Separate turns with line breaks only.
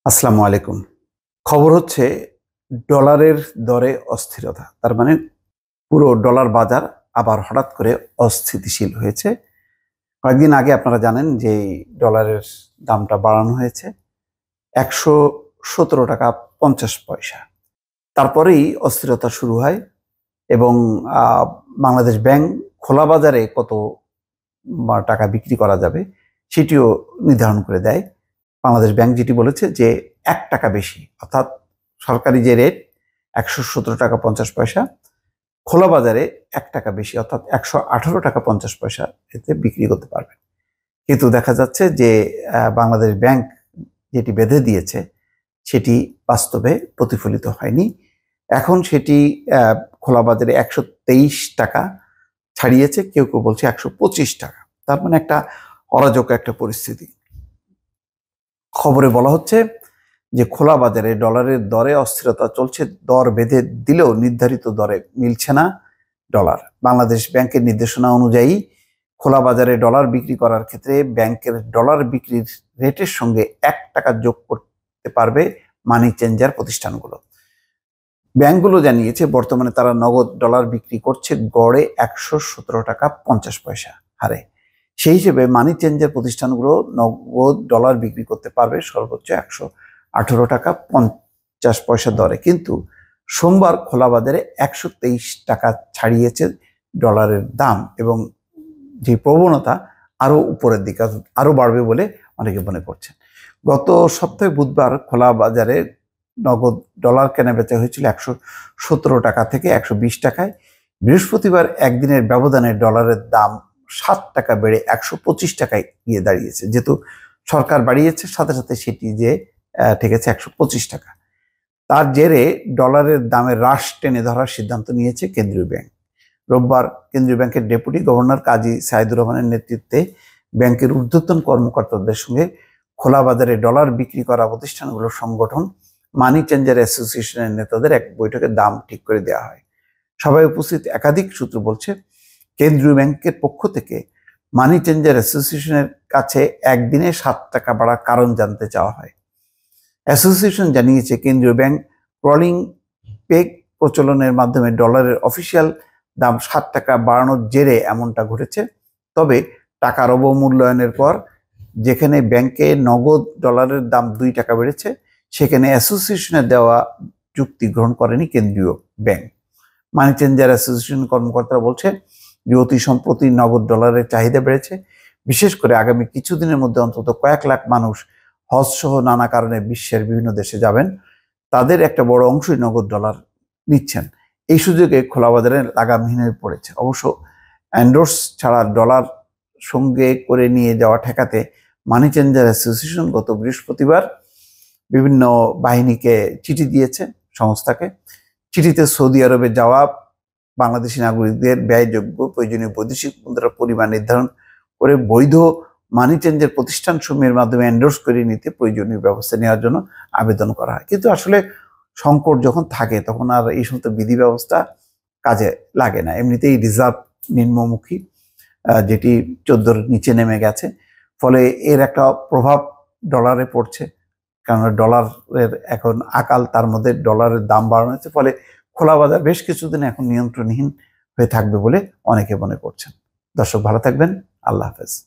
আসসালামু আলাইকুম। খবর হচ্ছে ডলারের দরে অস্থিরতা। তার মানে পুরো ডলার বাজার আবার হঠাৎ করে অস্থিতিশীল হয়েছে। কয়েকদিন আগে আপনারা জানেন যে এই ডলারের দামটা বাড়ানো হয়েছে ৳১১৭.৫০। তারপরেই অস্থিরতা শুরু হয় এবং আ বাংলাদেশ ব্যাংক খোলা বাজারে কত টাকা বিক্রি করা যাবে সেটিও নির্ধারণ করে দেয়। বাংলাদেশ ব্যাংক যেটি বলেছে যে ৳১ বেশি, অর্থাৎ সরকারি যে রেট ৳১১৭.৫০, খোলা বাজারে ৳১ বেশি অর্থাৎ ৳১১৮.৫০ এতে বিক্রি করতে পারবেন। কিন্তু দেখা যাচ্ছে যে বাংলাদেশ ব্যাংক যেটি বেঁধে দিয়েছে সেটি বাস্তবে প্রতিফলিত হয়নি। এখন সেটি খোলা বাজারে ৳১২৩ ছাড়িয়েছে, কেউ বলছে ৳১২৫। তার মানে একটা অরাজক একটা পরিস্থিতি। খবরে বলা হচ্ছে যে খোলা বাজারে ডলারের দরে অস্থিরতা চলছে। দর বেঁধে দিলেও নির্ধারিত দরে মিলছে না ডলার। বাংলাদেশ ব্যাংকের নির্দেশনা অনুযায়ী খোলা বাজারে ডলার বিক্রি করার ক্ষেত্রে ব্যাংকের ডলার বিক্রির রেটের সঙ্গে ৳১ যোগ করতে পারবে মানি চেঞ্জার প্রতিষ্ঠানগুলো। ব্যাংকগুলো জানিয়েছে বর্তমানে তারা নগদ ডলার বিক্রি করছে গড়ে ৳১17.৫০ হারে। সেই হিসেবে মানি চেঞ্জার প্রতিষ্ঠানগুলো নগদ ডলার বিক্রি করতে পারবে সর্বোচ্চ ৳১18.৫০ দরে। কিন্তু সোমবার খোলা বাজারে ৳১২৩ ছাড়িয়েছে ডলারের দাম এবং যে প্রবণতা আরও উপরের দিকে আরও বাড়বে বলে অনেকে মনে করছেন। গত সপ্তাহে বুধবার খোলা বাজারে নগদ ডলার কেনাবেচা হয়েছিল ৳১17 থেকে ৳১20। বৃহস্পতিবার একদিনের ব্যবধানে ডলারের দাম ৳7 বেড়ে ৳১25 গিয়ে দাঁড়িয়েছে। যেহেতু সরকার বাড়িয়েছে, সাথে সাথে সেটি যে ঠেকেছে ৳১25। তার জেরে ডলারের দামের হ্রাস টেনে ধরার সিদ্ধান্ত নিয়েছে কেন্দ্রীয় ব্যাংক। রোববার কেন্দ্রীয় ব্যাংকের ডেপুটি গভর্নর কাজী সাইদুর রহমানের নেতৃত্বে ব্যাংকের ঊর্ধ্বতন কর্মকর্তাদের সঙ্গে খোলা বাজারে ডলার বিক্রি করা প্রতিষ্ঠানগুলোর সংগঠন মানি চেঞ্জার অ্যাসোসিয়েশনের নেতাদের এক বৈঠকে দাম ঠিক করে দেওয়া হয়। সভায় উপস্থিত একাধিক সূত্র বলছে, কেন্দ্রীয় ব্যাংকের পক্ষ থেকে মানি চেঞ্জার অ্যাসোসিয়েশনের কাছে একদিনে ৳7 বাড়ার কারণ জানতে চাওয়া হয়। অ্যাসোসিয়েশন জানিয়েছে কেন্দ্রীয় ব্যাংক ক্রলিং পেগ প্রচলনের মাধ্যমে ডলারের অফিসিয়াল দাম ৳7 বাড়ানোর জেরে এমনটা ঘটেছে। তবে টাকার অবমূল্যায়নের পর যেখানে ব্যাংকে নগদ ডলারের দাম ৳2 বেড়েছে, সেখানে অ্যাসোসিয়েশনের দেওয়া যুক্তি গ্রহণ করেনি কেন্দ্রীয় ব্যাংক। মানি চেঞ্জার অ্যাসোসিয়েশন কর্মকর্তারা বলছে যে অতি সম্প্রতি নগদ ডলারের চাহিদা বেড়েছে। বিশেষ করে আগামী কিছুদিনের মধ্যে অন্তত কয়েক লাখ মানুষ হজ সহ নানা কারণে বিশ্বের বিভিন্ন দেশে যাবেন। তাদের একটা বড় অংশই নগদ ডলার নিচ্ছেন। এই সুযোগে খোলা বাজারে লাগামহীন হয়ে পড়েছে। অবশ্য এন্ডোর্স ছাড়া ডলার সঙ্গে করে নিয়ে যাওয়া ঠেকাতে মানি চেঞ্জার অ্যাসোসিয়েশন গত বৃহস্পতিবার বিভিন্ন বাহিনীকে চিঠি দিয়েছে সংস্থাকে। চিঠিতে সৌদি আরবে যাওয়া বাংলাদেশি নাগরিকদের ব্যয়যোগ্য প্রয়োজনীয় বৈদেশিক মুদ্রার পরিমাণ নির্ধারণ করে বৈধ মানি চেঞ্জের প্রতিষ্ঠানসমূহের মাধ্যমে এন্ডোর্স করে নিতে প্রয়োজনীয় ব্যবস্থা নেওয়ার জন্য আবেদন করা হয়। কিন্তু আসলে সংকট যখন থাকে তখন আর এই সমস্ত বিধি ব্যবস্থা কাজে লাগে না। এমনিতেই রিজার্ভ নিম্নমুখী, যেটি 14-র নিচে নেমে গেছে। ফলে এর একটা প্রভাব ডলারে পড়ছে, কারণ ডলারের এখন আকাল, তার মধ্যে ডলারের দাম বাড়ানো হয়েছে। ফলে খোলা বাজার বেশ কিছুদিন এখন নিয়ন্ত্রণহীন হয়ে থাকবে বলে অনেকে মনে করছেন। দর্শক ভালো থাকবেন। আল্লাহ হাফেজ।